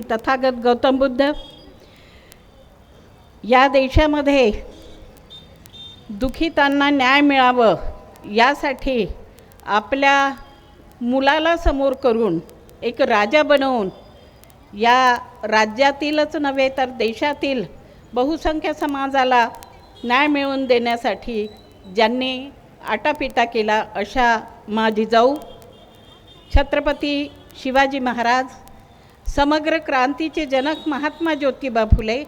तथागत गौतम बुद्ध या देशामध्ये दुखितांना न्याय मिळावं यासाठी आपल्या मुलाला समोर करून एक राजा बनवून या राज्यातीलच नव्हे तर देशातील बहुसंख्य समाजाला न्याय मिळवून देण्यासाठी ज्यांनी आटापिटा केला अशा माझी जाऊ छत्रपती शिवाजी महाराज, समग्र क्रांतीचे जनक महात्मा ज्योतिबा फुले,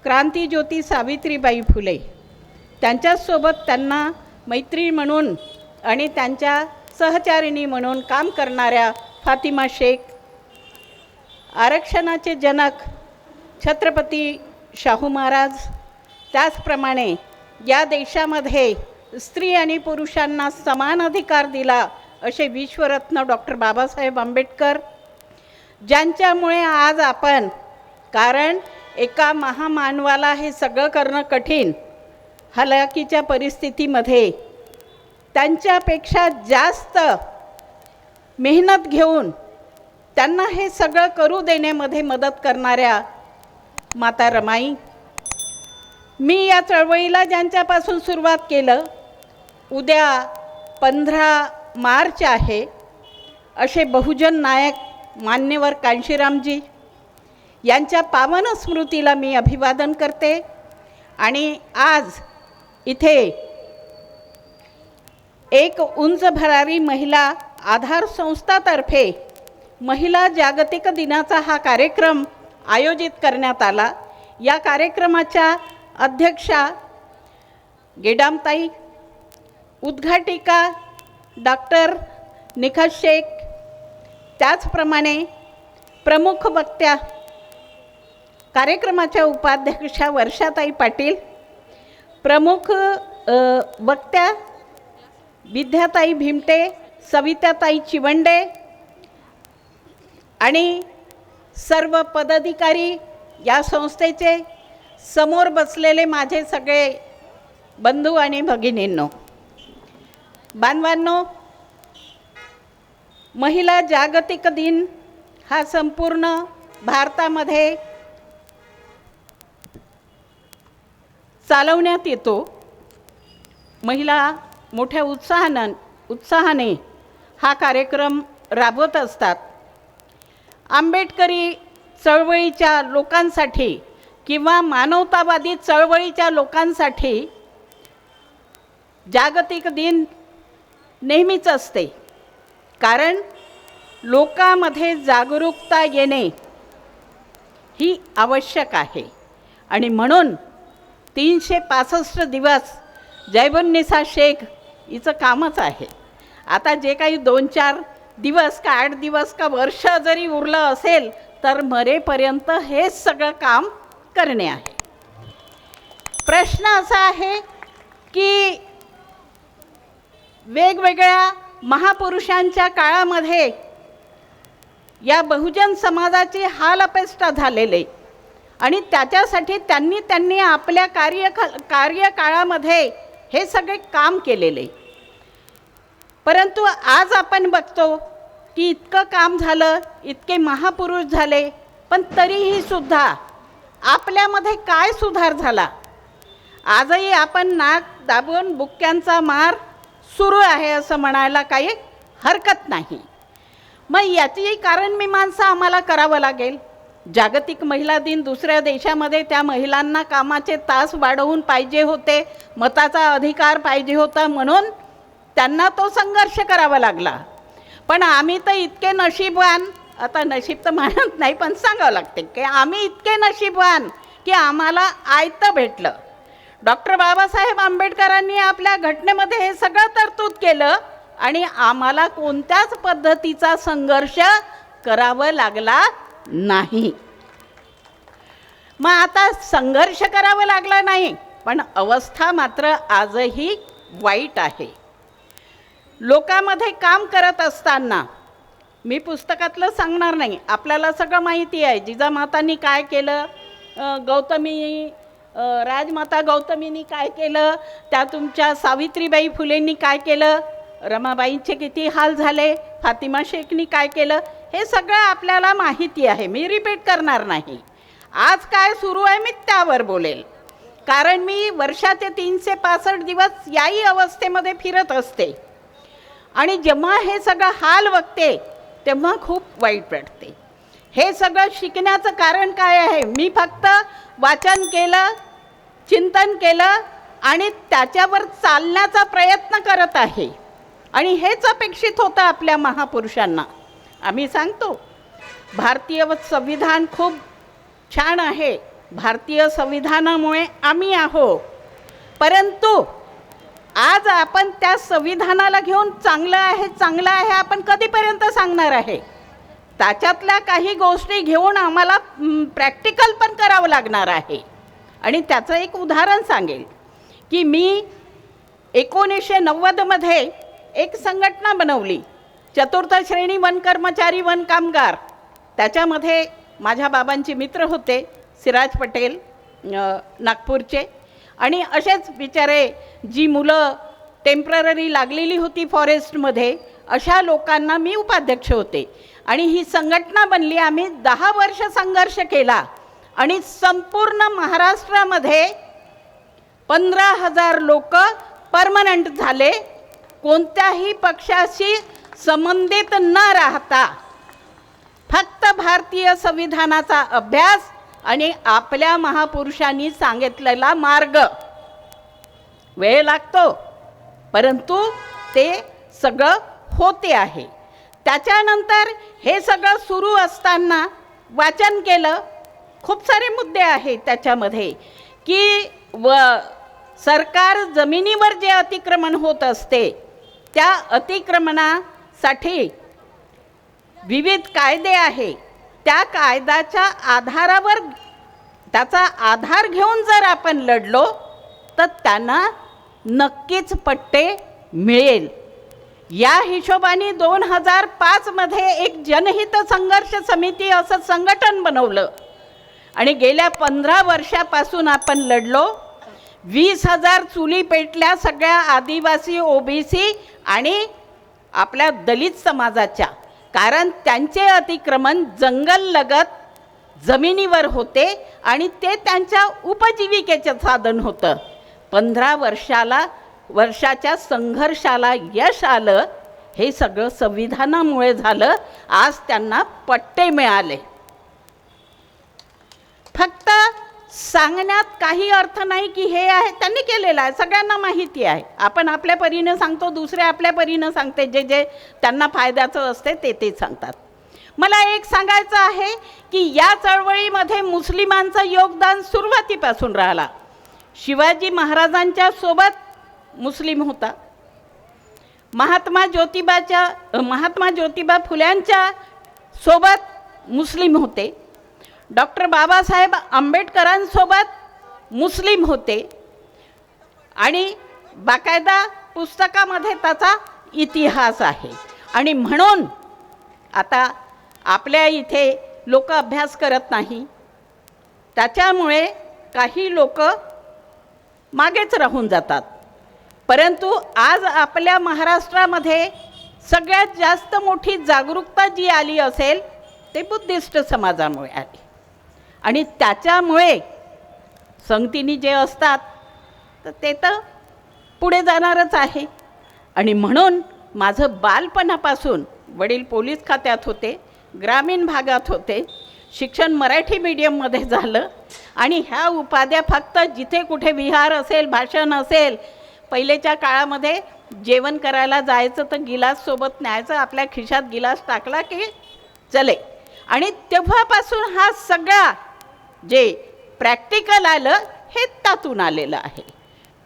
क्रांतीज्योती सावित्रीबाई फुले, त्यांच्यासोबत त्यांना मैत्री म्हणून आणि त्यांच्या सहचारिणी म्हणून काम करणाऱ्या फातिमा शेख, आरक्षणाचे जनक छत्रपती शाहू महाराज, त्याचप्रमाणे या देशामध्ये स्त्री आणि पुरुषांना समान अधिकार दिला असे विश्वरत्न डॉक्टर बाबासाहेब आंबेडकर, ज्यांच्यामुळे आज आपण, कारण एका महामानवाला हे सगळं करणं कठीण, हलाखीच्या परिस्थितीमध्ये त्यांच्यापेक्षा जास्त मेहनत घेऊन त्यांना हे सगळं करू देण्यामध्ये मदत करणाऱ्या माता रमाई, मी या चळवळीला ज्यांच्यापासून सुरुवात केलं, उद्या 15 मार्च आहे, असे बहुजन नायक मान्यवर कांशीरामजी यांच्या पावन स्मृतीला मी अभिवादन करते। आणि आज इथे एक उंच भरारी महिला आधार संस्थातर्फे महिला जागतिक दिनाचा हा कार्यक्रम आयोजित करण्यात आला। या कार्यक्रमाच्या अध्यक्षा गेडामताई, उद्घाटिका डॉक्टर निखत शेख, त्याचप्रमाणे प्रमुख वक्त्या कार्यक्रमाच्या उपाध्यक्षा वर्षाताई पाटील, प्रमुख वक्त्या विद्याताई भीमटे, सविताताई चिवंडे आणि सर्व पदाधिकारी, या संस्थेचे समोर बसलेले माझे सगळे बंधू आणि भगिनींनो, बांधवांनो, महिला जागतिक दिन हा संपूर्ण भारतामध्ये चालवण्यात येतो। महिला मोठ्या उत्साहाने हा कार्यक्रम राबवत असतात। आंबेडकरी चळवळीच्या लोकांसाठी किंवा मानवतावादी चळवळीच्या लोकांसाठी जागतिक दिन नेहमीच असते, कारण लोकांमध्ये जागरूकता येणे ही आवश्यक आहे। आणि म्हणून 365 दिवस जैबुन्निसा शेख हिचं कामच आहे। आता जे काही 2-4 दिवस का 8 दिवस का वर्ष जरी उरलं असेल तर मरेपर्यंत हेच सगळं काम करणे आहे। प्रश्न असा आहे की वेगवेगळ्या महापुरुषांच्या काळामध्ये या बहुजन समाजाची हालअपेष्टा झालेले आणि त्याच्यासाठी त्यांनी आपल्या कार्यकाळामध्ये हे सगळे काम केलेले, परंतु आज आपण बघतो की इतकं काम झालं, इतके महापुरुष झाले, पण तरीही सुद्धा आपल्यामध्ये काय सुधार झाला? आजही आपण नाक दाबून बुक्क्यांचा मार सुरू आहे असं म्हणायला काही हरकत नाही। मग याचेही कारण मीमांसा आम्हाला करावं लागेल। जागतिक महिला दिन दुसऱ्या देशामध्ये त्या महिलांना कामाचे तास वाढवून पाहिजे होते, मताचा अधिकार पाहिजे होता, म्हणून त्यांना तो संघर्ष करावा लागला। पण आम्ही तर इतके नशीबवान, आता नशीब तर म्हणत नाही पण सांगावं लागते की आम्ही इतके नशीबवान की आम्हाला आयतं भेटलं। डॉक्टर बाबासाहेब आंबेडकरांनी आपल्या घटनेमध्ये हे सगळं तरतूद केलं आणि आम्हाला कोणत्याच पद्धतीचा संघर्ष करावा लागला नाही। मग आता संघर्ष करावा लागला नाही, पण अवस्था मात्र आजही वाईट आहे। लोकांमध्ये काम करत असताना, मी पुस्तकातलं सांगणार नाही, आपल्याला सगळं माहिती आहे जिजामातांनी काय केलं, राजमाता गौतमींनी काय केलं, त्या तुमच्या सावित्रीबाई फुलेंनी काय केलं, रमाबाईंचे किती हाल झाले, फातिमा शेखनी काय केलं, हे सगळं आपल्याला माहिती आहे, मी रिपीट करणार नाही. आज काय सुरू आहे मी त्यावर बोलेल, कारण मी वर्षाचे 365 दिवस याही अवस्थेमध्ये फिरत असते आणि जेव्हा हे सगळं हाल बघते तेव्हा खूप वाईट वाटते. हे सगळं शिकण्याचं कारण काय आहे? मी फक्त वाचन केलं, चिंतन केलं आणि त्याच्यावर चालण्याचा प्रयत्न करत आहे आणि हेच अपेक्षित होतं आपल्या महापुरुषांना. आम्ही सांगतो भारतीय संविधान खूप छान आहे, भारतीय संविधानामुळे आम्ही आहो, परंतु आज आपण त्या संविधानाला घेऊन चांगलं आहे आपण कधीपर्यंत सांगणार आहे? त्याच्यातल्या काही गोष्टी घेऊन आम्हाला प्रॅक्टिकल पण करावं लागणार आहे. आणि त्याचं एक उदाहरण सांगेल की मी 1990मध्ये एक संघटना बनवली, चतुर्थ श्रेणी वन कर्मचारी वन कामगार. त्याच्यामध्ये माझ्या बाबांचे मित्र होते, सिराज पटेल नागपूरचे, आणि असेच बिचारे जी मुलं टेम्पररी लागलेली होती फॉरेस्टमध्ये, अशा लोकांना मी उपाध्यक्ष होते आणि ही संघटना बनली. आम्ही 10 वर्ष संघर्ष केला आणि संपूर्ण महाराष्ट्रामध्ये 15,000 लोक परमनंट झाले, कोणत्याही पक्षाशी संबंधित न राहता फक्त भारतीय संविधानाचा अभ्यास आणि आपल्या महापुरुषांनी सांगितलेला मार्ग. वेळ लागतो परंतु ते सगळं होते आहे. त्याच्यानंतर हे सगळं सुरू असताना वाचन केलं, खूप सारे मुद्दे आहेत त्याच्यामध्ये की सरकार जमिनीवर जे अतिक्रमण होत असते त्या अतिक्रमणासाठी विविध कायदे आहे, त्या कायद्याच्या आधारावर त्याचा आधार घेऊन जर आपण लढलो तर त्यांना नक्कीच पट्टे मिळेल. या हिशोबाने 2005 मध्ये एक जनहित संघर्ष समिती असं संघटन बनवलं आणि गेल्या 15 वर्षापासून आपण लढलो. 20,000 चुली पेटल्या सगळ्या आदिवासी, ओबीसी आणि आपल्या दलित समाजाच्या, कारण त्यांचे अतिक्रमण जंगललगत जमिनीवर होते आणि ते त्यांच्या उपजीविकेचं साधन होतं. 15 वर्षाच्या संघर्षाला यश आलं. हे सगळं संविधानामुळे झालं. आज त्यांना पट्टे मिळाले. फक्त सांगण्यात काही अर्थ नाही की हे आहे, त्यांनी केलेलं आहे, सगळ्यांना माहिती आहे. आपण आपल्या परीनं सांगतो, दुसरे आपल्या परीनं सांगते, जे जे त्यांना फायद्याचं असते ते सांगतात. मला एक सांगायचं आहे की या चळवळीमध्ये मुस्लिमांचं योगदान सुरुवातीपासून राहिला. शिवाजी महाराजांच्या सोबत मुस्लिम होता, महात्मा ज्योतिबा फुल्यांच्या सोबत मुस्लिम होते, डॉक्टर बाबासाहेब आंबेडकरांसोबत मुस्लिम होते आणि बाकायदा पुस्तकामध्ये त्याचा इतिहास आहे. आणि म्हणून आता आपल्या इथे लोक अभ्यास करत नाही, त्याच्यामुळे काही लोक मागेच राहून जातात. परंतु आज आपल्या महाराष्ट्रामध्ये सगळ्यात जास्त मोठी जागरूकता जी आली असेल ते बुद्धिस्ट समाजामुळे आली आणि त्याच्यामुळे संगतीने जे असतात तर ते तर पुढे जाणारच आहे. आणि म्हणून माझं बालपणापासून, वडील पोलीस खात्यात होते, ग्रामीण भागात होते, शिक्षण मराठी मीडियममध्ये झालं आणि ह्या उपाध्या फक्त जिथे कुठे विहार असेल, भाषण असेल, पहिलेच्या काळामध्ये जेवण करायला जायचं तर गिलास सोबत न्यायचं, आपल्या खिशात गिलास टाकला की चले. आणि तेव्हापासून हा सगळा जे प्रॅक्टिकल आलं हे त्यातून आलेलं आहे.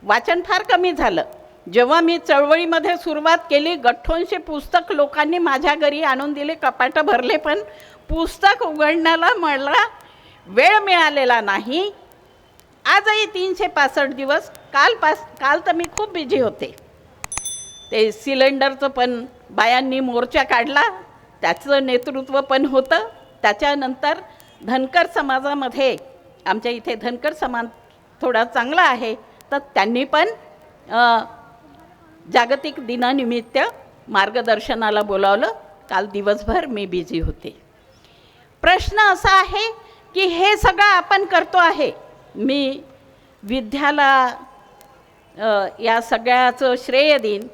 वाचन फार कमी झालं. जेव्हा मी चळवळीमध्ये सुरुवात केली, गठ्ठोनशे पुस्तक लोकांनी माझ्या घरी आणून दिले, कपाटं भरले, पण पुस्तक उघडण्याला मला वेळ मिळालेला नाही. आजही 365 दिवस, काल तर मी खूप बिझी होते. ते सिलेंडरचं पण बायांनी मोर्चा काढला, त्याचं नेतृत्व पण होतं. त्याच्यानंतर धनकर समाजामध्ये, आमच्या इथे धनकर समाज थोडा चांगला आहे, तर त्यांनी पण जागतिक दिनानिमित्त मार्गदर्शनाला बोलावलं, काल दिवसभर मी बिझी होते. प्रश्न असा आहे की हे सगळं आपण करतो आहे. मी विद्याला या सगळ्याचं श्रेय देईन.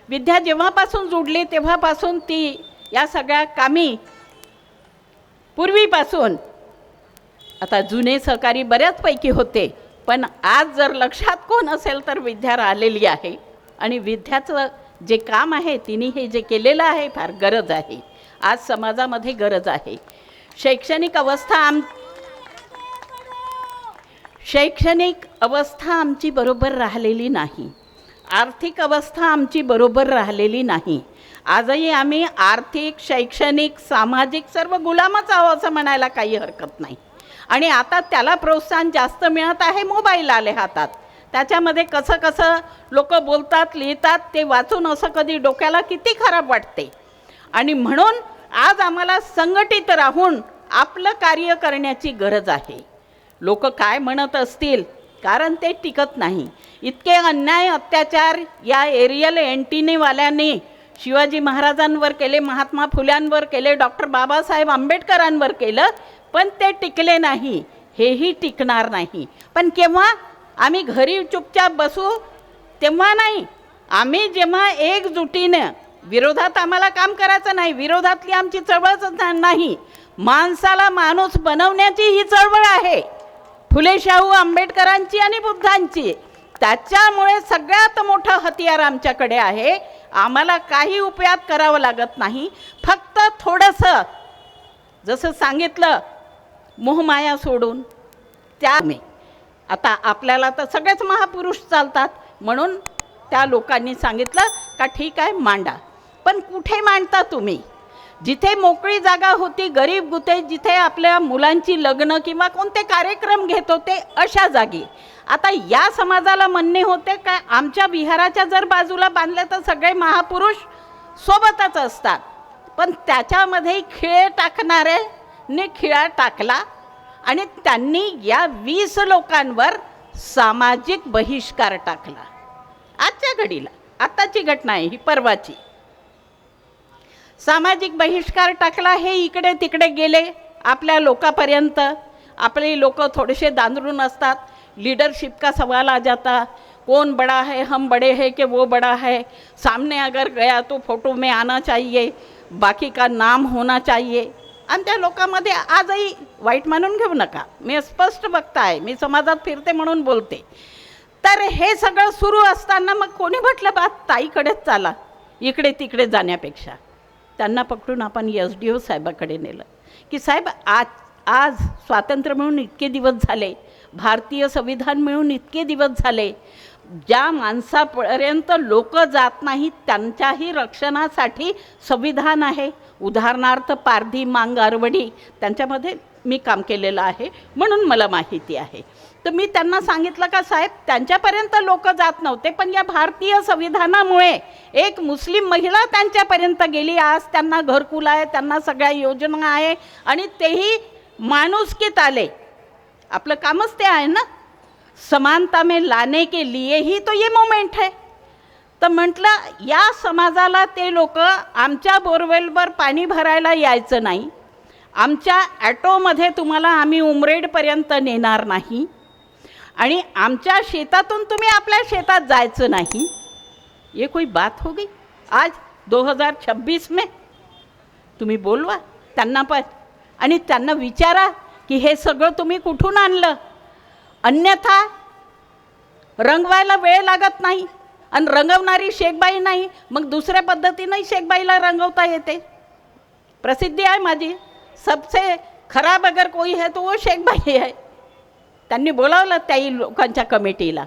विद्या जेव्हापासून जुडली तेव्हापासून ती या सगळ्या कामी पूर्वीपासून, आता जुने सहकारी बऱ्याचपैकी होते, पण आज जर लक्षात कोण असेल तर विद्या आलेली आहे. आणि विद्याचं जे काम आहे तिने हे जे केलेलं आहे फार गरज आहे. आज समाजामध्ये गरज आहे. शैक्षणिक अवस्था आमची बरोबर राहिलेली नाही. आर्थिक अवस्था आमची बरोबर राहिलेली नाही. आजही आम्ही आर्थिक, शैक्षणिक, सामाजिक सर्व गुलामच आहोत असं म्हणायला काही हरकत नाही. आणि आता त्याला प्रोत्साहन जास्त मिळत आहे. मोबाईल आले हातात, त्याच्यामध्ये कसं कसं लोक बोलतात, लिहितात, ते वाचून असं कधी डोक्याला किती खराब वाटते. आणि म्हणून आज आम्हाला संघटित राहून आपलं कार्य करण्याची गरज आहे. लोक काय म्हणत असतील, कारण ते टिकत नाही. इतके अन्याय अत्याचार या एरियल एंटिनीवाल्यांनी शिवाजी महाराजांवर केले, महात्मा फुल्यांवर केले, डॉक्टर बाबासाहेब आंबेडकरांवर केलं, पण ते टिकले नाही. हेही टिकणार नाही. पण केव्हा? आम्ही घरी चुपचाप बसू तेव्हा नाही. आम्ही जेव्हा एकजुटीनं, विरोधात आम्हाला काम करायचं नाही, विरोधातली आमची चळवळच नाही, माणसाला माणूस बनवण्याची ही चळवळ आहे. फुले शाहू आंबेडकरांची आणि बुद्धांची. त्याच्यामुळे सगळ्यात मोठं हतियार आमच्याकडे आहे. आम्हाला काही उपयात करावं लागत नाही. फक्त थोडंसं जसं सांगितलं, मोहमाया सोडून त्याने आता आपल्याला तर सगळेच महापुरुष चालतात, म्हणून त्या लोकांनी सांगितलं का ठीक आहे मांडा. पण कुठे मांडता तुम्ही? जिथे मोकळी जागा होती, गरीब गुते, जिथे आपल्या मुलांची लग्न किंवा कोणते कार्यक्रम घेत होते अशा जागी. आता या समाजाला म्हणणे होते काय आमच्या विहाराच्या जर बाजूला बांधले तर सगळे महापुरुष सोबतच असतात. पण त्याच्यामध्ये खिळे टाकणाऱ्याने खिळा टाकला आणि त्यांनी या 20 लोकांवर सामाजिक बहिष्कार टाकला. आजच्या घडीला, आताची घटना आहे ही, परवाची. सामाजिक बहिष्कार टाकला. हे इकडे तिकडे गेले आपल्या लोकांपर्यंत. आपले लोक थोडेसे दांदरून असतात. लीडरशिप का सवाल आ जाता, कौन बड़ा है, हम बड़े हैं कि वो बड़ा है, सामने अगर गया तो फोटो में आना चाहिए, बाकी का नाम होना चाहिए. आणि त्या लोकांमध्ये आजही वाईट मानून घेऊ नका, मी स्पष्ट बघता आहे, मी समाजात फिरते म्हणून बोलते. तर हे सगळं सुरू असताना मग कोणी म्हटलं बा ताईकडेच चाला, इकडे तिकडे जाण्यापेक्षा. त्यांना पकडून आपण SDO साहेबाकडे नेलं की साहेब आज स्वातंत्र्य मिळून इतके दिवस झाले, भारतीय संविधान मिळून इतके दिवस झाले, ज्या माणसापर्यंत लोक जात नाहीत त्यांच्याही रक्षणासाठी संविधान आहे. उदाहरणार्थ पारधी, मांग, आरवडी, त्यांच्यामध्ये मी काम केलेलं आहे म्हणून मला माहिती आहे. तर मी त्यांना सांगितलं का साहेब त्यांच्यापर्यंत लोक जात नव्हते, पण या भारतीय संविधानामुळे एक मुस्लिम महिला त्यांच्यापर्यंत गेली. आज त्यांना घरकुल आहे, त्यांना सगळ्या योजना आहे आणि तेही माणुसकीत आले. आपलं कामच ते आहे ना, समानता में लाने के लिए ही तो ये मोमेंट है. तर म्हटलं या समाजाला ते लोक आमच्या बोरवेलवर पाणी भरायला यायचं नाही, आमच्या ॲटोमध्ये तुम्हाला आम्ही उमरेडपर्यंत नेणार नाही आणि आमच्या शेतातून तुम्ही आपल्या शेतात जायचं नाही. ये कोई बात हो गई आज 2026 में? तुम्ही बोलवा त्यांना पण आणि त्यांना विचारा की हे सगळं तुम्ही कुठून आणलं. अन्यथा रंगवायला वेळ लागत नाही आणि रंगवणारी शेखबाई नाही, मग दुसऱ्या पद्धतीने शेखबाईला रंगवता येते. प्रसिद्धी आहे माझी, सबसे खराब अगर कोई है तो वो शेखबाई है. त्यांनी बोलावलं त्याही लोकांच्या कमिटीला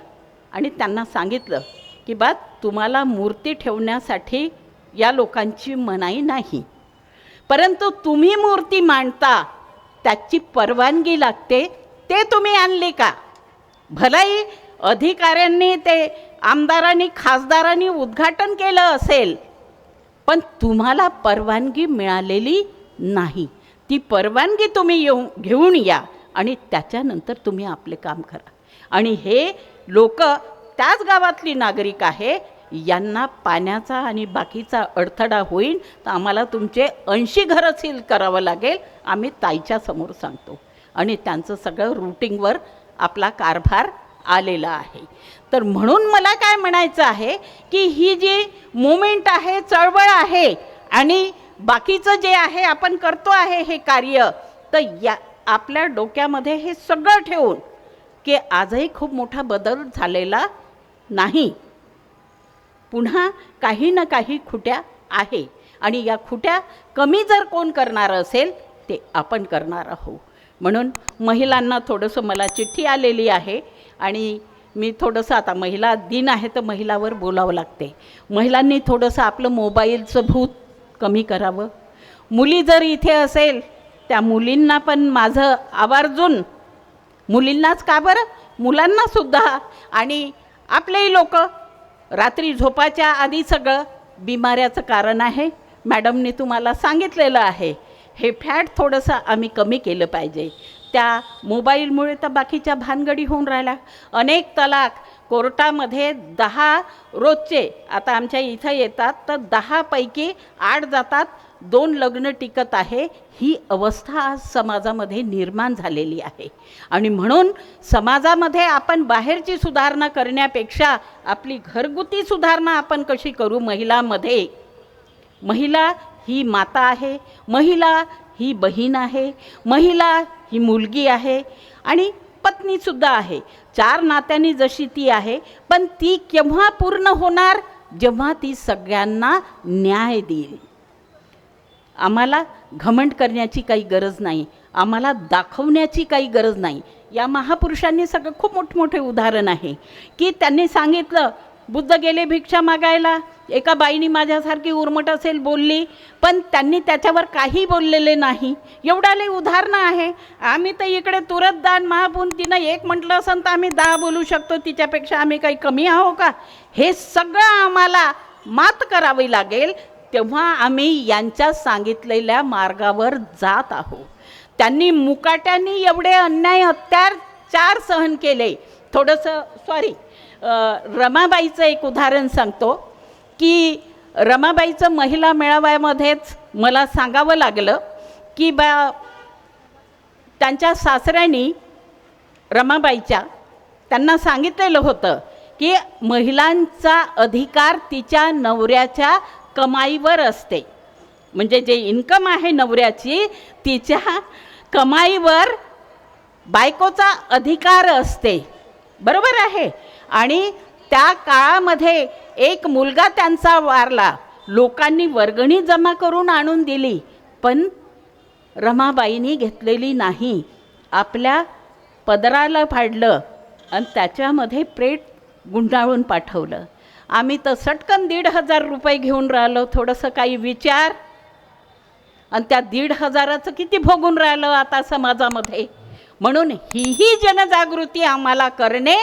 आणि त्यांना सांगितलं की बा तुम्हाला मूर्ती ठेवण्यासाठी या लोकांची मनाई नाही, परंतु तुम्ही मूर्ती मांडता त्याची परवानगी लागते. ते तुम्ही आणली का? भलाही अधिकाऱ्यांनी, ते आमदारांनी, खासदारांनी उद्घाटन केलं असेल, पण तुम्हाला परवानगी मिळालेली नाही. ती परवानगी तुम्ही घेऊन या आणि त्याच्यानंतर तुम्ही आपले काम करा. आणि हे लोक त्याच गावातली नागरिक आहे, यांना पाण्याचा आणि बाकीचा अडथळा होईल तर आम्हाला तुमचे 80 घरं सील करावं लागेल, आम्ही ताईच्या समोर सांगतो. आणि त्यांचं सगळं रूटिंगवर आपला कारभार आलेला आहे. तर म्हणून मला काय म्हणायचं आहे की ही जी मुवमेंट आहे, चळवळ आहे आणि बाकीचं जे आहे आपण करतो आहे हे कार्य, तर या आपल्या डोक्यामध्ये हे सगळं ठेवून की आजही खूप मोठा बदल झालेला नाही, पुन्हा काही ना काही खुट्या आहे आणि या खुट्या कमी जर कोण करणार असेल ते आपण करणार आहोत. म्हणून महिलांना थोडंसं मला चिठ्ठी आलेली आहे आणि मी थोडंसं, आता महिला दिन आहे तर महिलावर बोलावं लागते. महिलांनी थोडंसं आपलं मोबाईलचं भूत कमी करावं. मुली जर इथे असेल त्या मुलींना पण माझं आवर्जून, मुलींनाच का बरं, मुलांनासुद्धा, आणि आपलेही लोक रात्री झोपाच्या आधी सगळं बिमाऱ्याचं कारण आहे. मॅडमने तुम्हाला सांगितलेलं आहे हे फॅट थोडंसं आम्ही कमी केलं पाहिजे. त्या मोबाईलमुळे तर बाकीच्या भानगडी होऊन राहिल्या. अनेक तलाक कोर्टामध्ये 10 रोजचे आता आमच्या इथं येतात तर 10 पैकी 8 जातात, 2 लग्न टिकत आहे. ही अवस्था आज समाजामध्ये निर्माण झालेली आहे. आणि म्हणून समाजामध्ये आपण बाहेरची सुधारणा करण्यापेक्षा आपली घरगुती सुधारणा आपण कशी करू. महिलांमध्ये, महिला ही माता आहे, महिला ही बहीण आहे, महिला ही मुलगी आहे आणि पत्नीसुद्धा आहे. 4 नात्यांनी जशी ती आहे, पण ती केव्हा पूर्ण होणार, जेव्हा ती सगळ्यांना न्याय देईल. आम्हाला घमंड करण्याची काही गरज नाही, आम्हाला दाखवण्याची काही गरज नाही. या महापुरुषांनी सगळं खूप मोठमोठे उदाहरण आहे की त्यांनी सांगितलं, बुद्ध गेले भिक्षा मागायला, एका बाईनी माझ्यासारखी उर्मट असेल बोलली, पण त्यांनी त्याच्यावर काही बोललेले नाही. एवढाले उदाहरणं आहे. आम्ही तर इकडे तुरतदान महापून तिनं 1 म्हटलं असेल तर आम्ही 10 बोलू शकतो, तिच्यापेक्षा आम्ही काही कमी आहो का. हे सगळं आम्हाला मात करावी लागेल, तेव्हा आम्ही यांच्या सांगितलेल्या मार्गावर जात आहोत. त्यांनी मुकाट्यांनी एवढे अन्याय अत्याचार सहन केले. थोडंसं रमाबाईचं एक उदाहरण सांगतो की रमाबाईचं महिला मेळाव्यामध्येच मला सांगावं लागलं की त्यांच्या सासऱ्यांनी रमाबाईच्या त्यांना सांगितलेलं होतं की महिलांचा अधिकार तिच्या नवऱ्याच्या कमाईवर असते. म्हणजे जे इन्कम आहे नवऱ्याची, तिच्या कमाईवर बायकोचा अधिकार असते. बरोबर आहे. आणि त्या काळामध्ये एक मुलगा त्यांचा वारला, लोकांनी वर्गणी जमा करून आणून दिली, पण रमाबाईंनी घेतलेली नाही. आपल्या पदराला फाडलं आणि त्याच्यामध्ये प्रेत गुंडाळून पाठवलं. आम्ही तर सटकन 1,500 रुपये घेऊन राहिलो. थोडंसं काही विचार, आणि त्या 1,500चं किती भोगून राहिलं आता समाजामध्ये. म्हणून ही जनजागृती आम्हाला करणे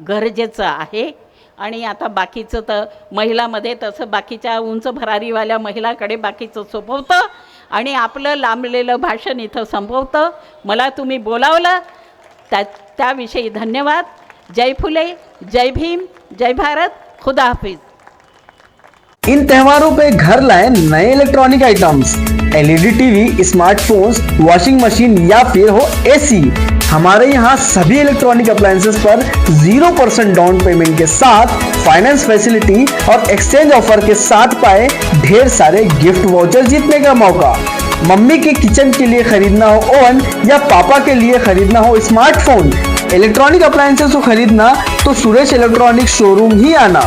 गरजेचं आहे. आणि आता बाकीचं तर महिलामध्ये तसं बाकीच्या उंच भरारीवाल्या महिलाकडे बाकीचं सोपवतं आणि आपलं लांबलेलं भाषण इथं संपवतं. मला तुम्ही बोलावलं त्याविषयी धन्यवाद. जय फुले, जय भीम, जय भारत, खुदा हाफिज. इन त्योहारों पे घर लाएं नए electronic items, LED TV, smartphones, washing machine या फिर हो एसी. हमारे यहाँ सभी इलेक्ट्रॉनिक अप्लायंसेस पर 0% डाउन पेमेंट के साथ फाइनेंस फैसिलिटी और एक्सचेंज ऑफर के साथ पाए ढेर सारे गिफ्ट वाउचर जीतने का मौका. मम्मी के किचन के लिए खरीदना हो ओवन या पापा के लिए खरीदना हो स्मार्टफोन, इलेक्ट्रॉनिक अप्लायंसेस को खरीदना तो सुरेश इलेक्ट्रॉनिक शोरूम ही आना.